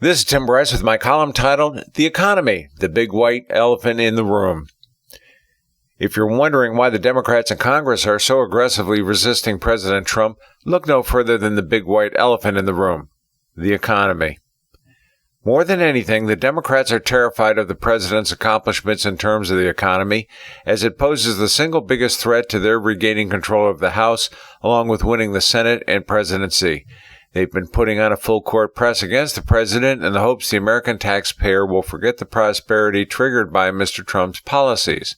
This is Tim Bryce with my column titled, The Economy, the Big White Elephant in the Room. If you're wondering why the Democrats in Congress are so aggressively resisting President Trump, look no further than the big white elephant in the room, the economy. More than anything, the Democrats are terrified of the president's accomplishments in terms of the economy, as it poses the single biggest threat to their regaining control of the House, along with winning the Senate and presidency. They've been putting on a full-court press against the president in the hopes the American taxpayer will forget the prosperity triggered by Mr. Trump's policies.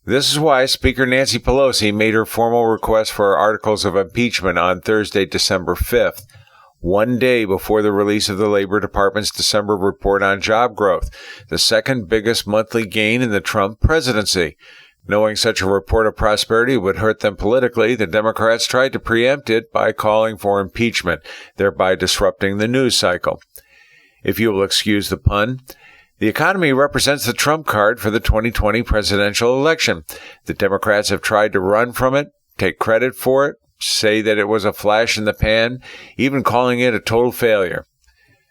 This is why Speaker Nancy Pelosi made her formal request for articles of impeachment on Thursday, December 5th, one day before the release of the Labor Department's December report on job growth, the second biggest monthly gain in the Trump presidency. Knowing such a report of prosperity would hurt them politically, the Democrats tried to preempt it by calling for impeachment, thereby disrupting the news cycle. If you will excuse the pun, the economy represents the trump card for the 2020 presidential election. The Democrats have tried to run from it, take credit for it, say that it was a flash in the pan, even calling it a total failure.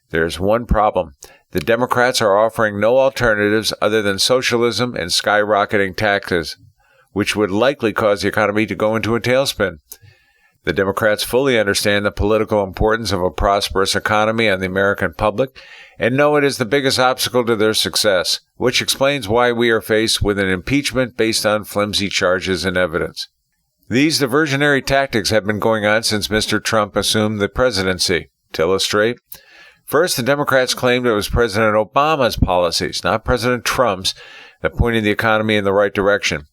There's one problem. The Democrats are offering no alternatives other than socialism and skyrocketing taxes, which would likely cause the economy to go into a tailspin. The Democrats fully understand the political importance of a prosperous economy on the American public and know it is the biggest obstacle to their success, which explains why we are faced with an impeachment based on flimsy charges and evidence. These diversionary tactics have been going on since Mr. Trump assumed the presidency. To illustrate, first, the Democrats claimed it was President Obama's policies, not President Trump's, that pointed the economy in the right direction.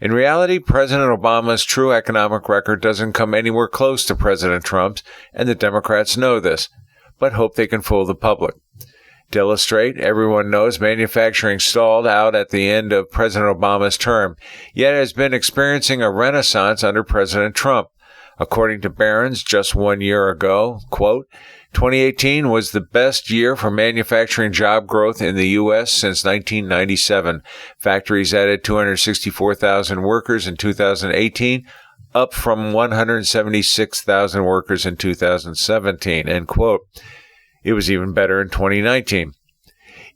In reality, President Obama's true economic record doesn't come anywhere close to President Trump's, and the Democrats know this, but hope they can fool the public. To illustrate, everyone knows manufacturing stalled out at the end of President Obama's term, yet has been experiencing a renaissance under President Trump. According to Barron's just 1 year ago, quote, 2018 was the best year for manufacturing job growth in the U.S. since 1997. Factories added 264,000 workers in 2018, up from 176,000 workers in 2017, end quote. It was even better in 2019.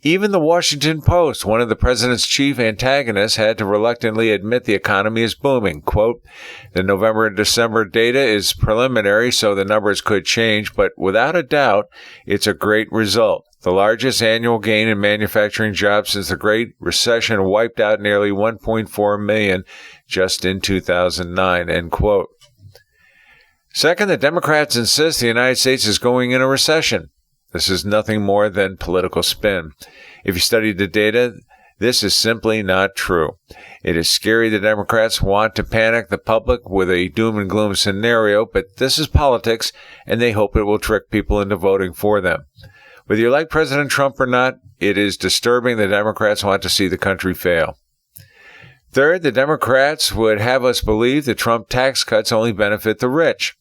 Even the Washington Post, one of the president's chief antagonists, had to reluctantly admit the economy is booming. Quote, the November and December data is preliminary, so the numbers could change, but without a doubt, it's a great result. The largest annual gain in manufacturing jobs since the Great Recession wiped out nearly 1.4 million just in 2009, end quote. Second, the Democrats insist the United States is going in a recession. This is nothing more than political spin. If you study the data, this is simply not true. It is scary the Democrats want to panic the public with a doom and gloom scenario, but this is politics, and they hope it will trick people into voting for them. Whether you like President Trump or not, it is disturbing the Democrats want to see the country fail. Third, the Democrats would have us believe the Trump tax cuts only benefit the rich.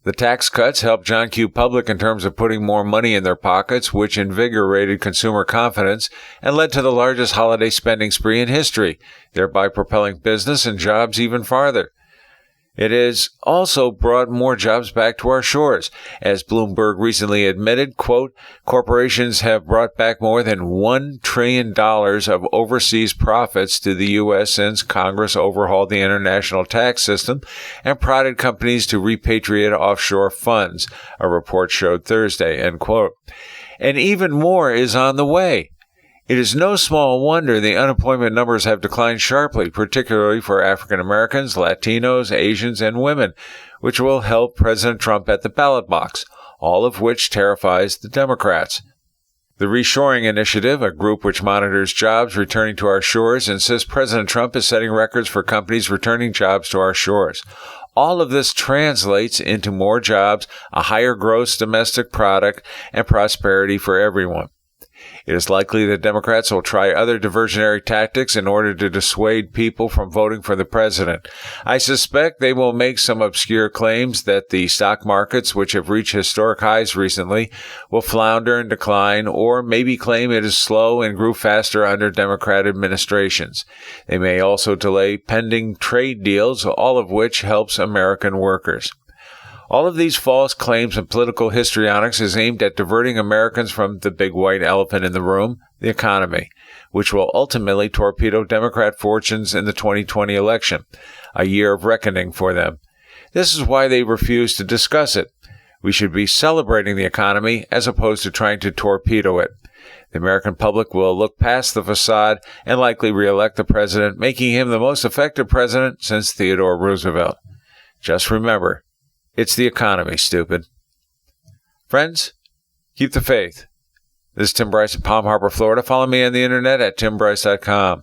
The tax cuts helped John Q. Public in terms of putting more money in their pockets, which invigorated consumer confidence and led to the largest holiday spending spree in history, thereby propelling business and jobs even farther. It has also brought more jobs back to our shores. As Bloomberg recently admitted, quote, corporations have brought back more than $1 trillion of overseas profits to the U.S. since Congress overhauled the international tax system and prodded companies to repatriate offshore funds, a report showed Thursday, end quote. And even more is on the way. It is no small wonder the unemployment numbers have declined sharply, particularly for African Americans, Latinos, Asians, and women, which will help President Trump at the ballot box, all of which terrifies the Democrats. The Reshoring Initiative, a group which monitors jobs returning to our shores, insists President Trump is setting records for companies returning jobs to our shores. All of this translates into more jobs, a higher gross domestic product, and prosperity for everyone. It is likely that Democrats will try other diversionary tactics in order to dissuade people from voting for the president. I suspect they will make some obscure claims that the stock markets, which have reached historic highs recently, will flounder and decline, or maybe claim it is slow and grew faster under Democrat administrations. They may also delay pending trade deals, all of which helps American workers. All of these false claims and political histrionics is aimed at diverting Americans from the big white elephant in the room, the economy, which will ultimately torpedo Democrat fortunes in the 2020 election, a year of reckoning for them. This is why they refuse to discuss it. We should be celebrating the economy as opposed to trying to torpedo it. The American public will look past the facade and likely re-elect the president, making him the most effective president since Theodore Roosevelt. Just remember, it's the economy, stupid. Friends, keep the faith. This is Tim Bryce in Palm Harbor, Florida. Follow me on the internet at timbryce.com.